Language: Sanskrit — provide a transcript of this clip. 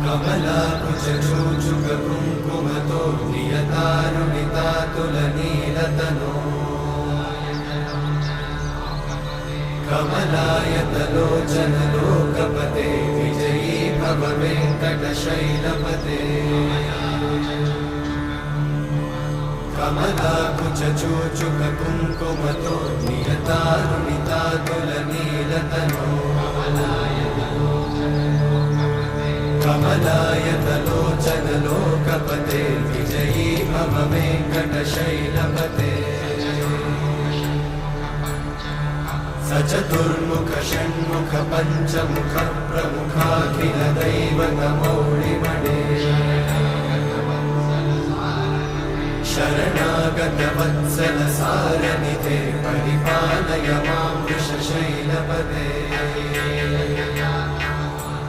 कमलाकुचूचुककुङ्कुमतो नियतारुणितातुलनीलतनो कमलायतलोचनलोकपते विजयी भव वेङ्कटशैलपते कमलाकुचूचुककुङ्कुमतो नियतारुणितातुलनीलतनो कमलायतलोचनलोकपते विजयी भव वेङ्कटशैलपते सचतुर्मुख षण्मुख पञ्चमुख प्रमुखाखिल दैवतमौळिमणे शरणागत वत्सल सार